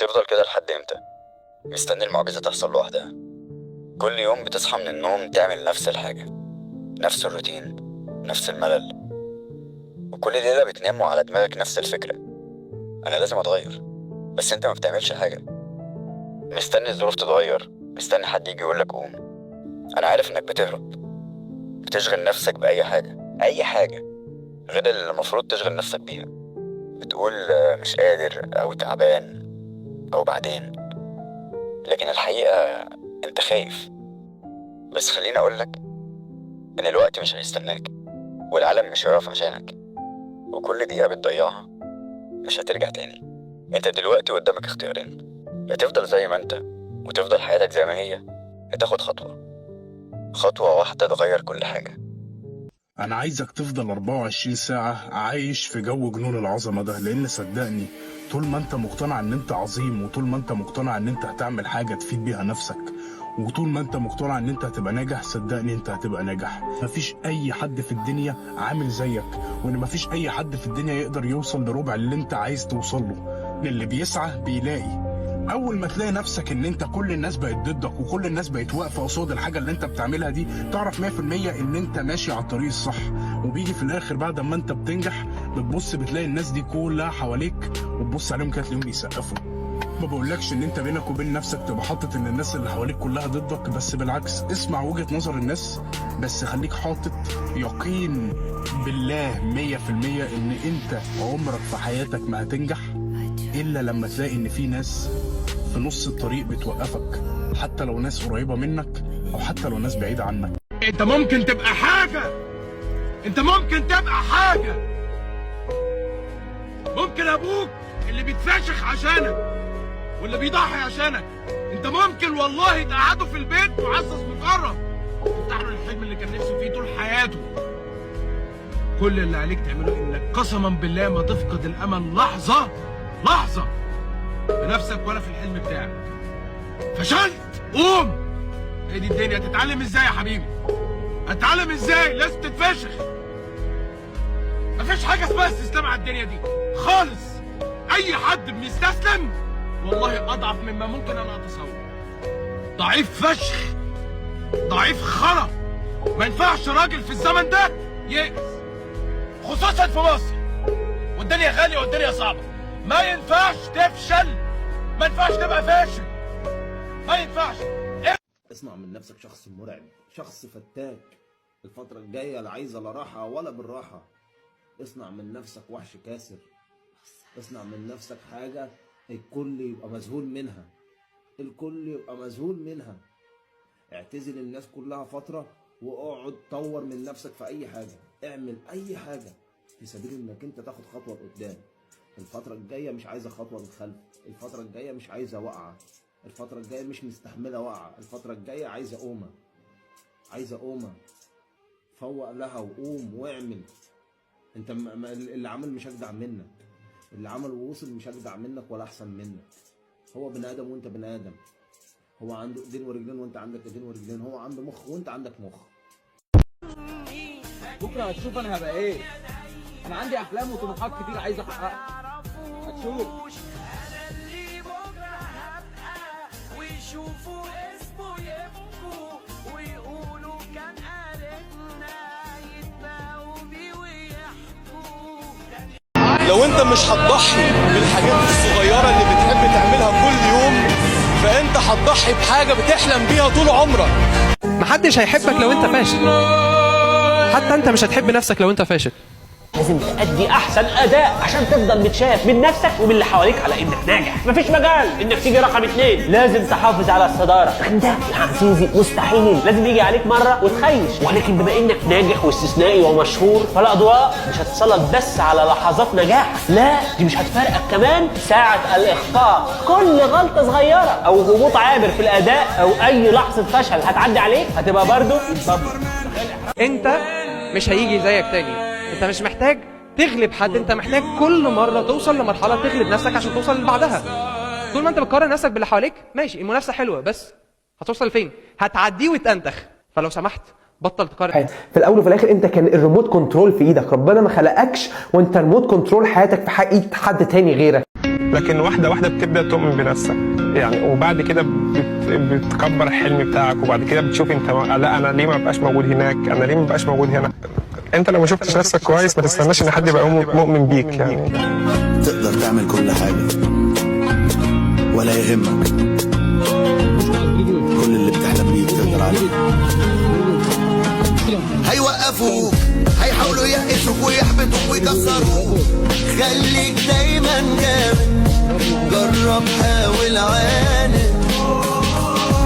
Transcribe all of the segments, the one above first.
هتفضل كده لحد امتى؟ مستني المعجزة تحصل لوحدها؟ كل يوم بتصحى من النوم تعمل نفس الحاجة، نفس الروتين، نفس الملل، وكل ليلة بتنام وعلى دماغك نفس الفكرة: أنا لازم أتغير. بس أنت ما بتعملش حاجة، مستني الظروف تتغير، مستني حد يجي يقولك قوم. أنا عارف إنك بتهرب، بتشغل نفسك بأي حاجة، أي حاجة غير اللي المفروض تشغل نفسك بيها. بتقول مش قادر أو تعبان أو بعدين، لكن الحقيقة أنت خايف. بس خليني أقولك إن الوقت مش هيستناك، والعالم مش هيقف عشانك، وكل دقيقة بتضيعها مش هترجع تاني. أنت دلوقتي قدامك اختيارين: يا تفضل زي ما أنت وتفضل حياتك زي ما هي، يا تاخد خطوة واحدة تغير كل حاجة. أنا عايزك تفضل 24 ساعة عايش في جو جنون العظمة ده، لأن صدقني طول ما أنت مقتنع إن أنت عظيم، وطول ما أنت مقتنع إن أنت هتعمل حاجة تفيد بيها نفسك، وطول ما أنت مقتنع إن أنت هتبقى ناجح، صدقني أنت هتبقى ناجح. مفيش أي حد في الدنيا عامل زيك، وإن مفيش أي حد في الدنيا يقدر يوصل لربع اللي أنت عايز توصل له. اللي بيسعى بيلاقي. اول ما تلاقي نفسك ان انت كل الناس بقت ضدك وكل الناس بقت واقفه قصاد الحاجه اللي انت بتعملها دي، تعرف 100% ان انت ماشي على الطريق الصح. وبيجي في الاخر بعد ما انت بتنجح بتبص بتلاقي الناس دي كلها حواليك، وتبص عليهم كده تلاقيهم بيسقفوا. ما بقولكش ان انت بينك وبين نفسك تبقى حاطط ان الناس اللي حواليك كلها ضدك، بس بالعكس اسمع وجهه نظر الناس، بس خليك حاطط يقين بالله 100% ان انت عمرك في حياتك ما هتنجح الا لما تلاقي ان في ناس في نص الطريق بتوقفك، حتى لو ناس قريبة منك او حتى لو ناس بعيدة عنك. انت ممكن تبقى حاجة، انت ممكن تبقى حاجة. ممكن ابوك اللي بيتفشخ عشانك واللي بيضحي عشانك، انت ممكن والله تقعده في البيت معزز مكرم، تفتح له الحلم اللي كان نفسه فيه طول حياته. كل اللي عليك تعمله انك قسما بالله ما تفقد الامل لحظة بنفسك ولا في الحلم بتاعك. فشلت، قوم. هي دي الدنيا. تتعلم ازاي يا حبيبي؟ اتعلم ازاي؟ لازم تتفشخ. مفيش حاجه اسمها استسلام على الدنيا دي خالص. اي حد بيستسلم والله اضعف مما ممكن انا اتصور. ضعيف فشخ، ضعيف خرا. ما ينفعش راجل في الزمن ده يئس، خصوصا في مصر والدنيا غاليه والدنيا صعبه. ما ينفعش تفشل، ما ينفعش تبقى فاشل، ما ينفعش. اصنع من نفسك شخص مرعب، شخص فتاك. الفترة الجاية لا عايزة لا راحة ولا بالراحة. اصنع من نفسك وحش كاسر، اصنع من نفسك حاجة الكل يبقى مذهول منها، الكل يبقى مذهول منها. اعتزل الناس كلها فترة واقعد طور من نفسك في اي حاجة، اعمل اي حاجة في سبيل انك انت تاخد خطوة لقدام. الفترة الجاية مش عايزة خطوة للخلف، الفترة الجاية مش عايزة وقعة، الفترة الجاية مش مستحملة وقعة، الفترة الجاية عايزة قومة، عايزة قومة. فوق لها وقوم واعمل. انت اللي عمل مش اجدع منك، اللي عمل ووصل مش اجدع منك ولا احسن منك. هو بني ادم وانت بني ادم، هو عنده ايدين ورجلين وانت عندك ايدين ورجلين، هو عنده مخ وانت عندك مخ. بكره هتشوف انا هبقى ايه. انا عندي احلام وطموحات كتير عايز احققها، هتشوف. ويشوفوا اسمه يبكوا ويقولوا كان قالتنا يتباهوا بيه ويحكوا. لو انت مش هتضحي بالحاجات الصغيرة اللي بتحب تعملها كل يوم، فانت هتضحي بحاجة بتحلم بيها طول عمرك. محدش هيحبك لو انت فاشل، حتى انت مش هتحب نفسك لو انت فاشل. لازم تأدي أحسن أداء عشان تفضل متشاف من نفسك ومن اللي حواليك على إنك ناجح. مفيش مجال إنك تيجي رقم 2، لازم تحافظ على الصدارة. ده يا عزيزي مستحيل، لازم يجي عليك مرة وتخيش. ولكن بما إنك ناجح واستثنائي ومشهور، فالأضواء مش هتصلك بس على لحظات نجاحك، لا دي مش هتفرقك كمان ساعة الإخفاق. كل غلطة صغيرة أو هبوط عابر في الأداء أو أي لحظة فشل هتعدي عليك هتبقى برضه البابل. انت مش هيجي زيك تاني. انت مش محتاج تغلب حد، انت محتاج كل مرة توصل لمرحلة تغلب نفسك عشان توصل اللي بعدها. طول ما انت بتقارن نفسك باللي حواليك ماشي، المنافسة حلوة، بس هتوصل لفين؟ هتعديه وتنتخ. فلو سمحت بطل تقارن. في الاول وفي الاخر انت كان الريموت كنترول في ايدك، ربنا ما خلقكش وانت ريموت كنترول حياتك في ايد حد تاني غيرك. لكن واحده واحده بتبدا تؤمن بنفسك يعني، وبعد كده بتكبر الحلم بتاعك، وبعد كده بتشوف انت لا انا ليه ما بقاش موجود هناك، انا ليه ما بقاش موجود هنا. انت لو ما شفتش نفسك كويس ما تستناش ان حد يبقى مؤمن بيك يعني. تقدر تعمل كل حاجه ولا يهمك، كل اللي بتحلم بيه بتقدر عليه. هيوقفوك، هيحاولوا يقسوك ويحبطوك ويكسروك، خليك دايما جامد، جرب حاول عاند.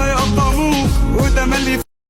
هيقطعوك وده ملي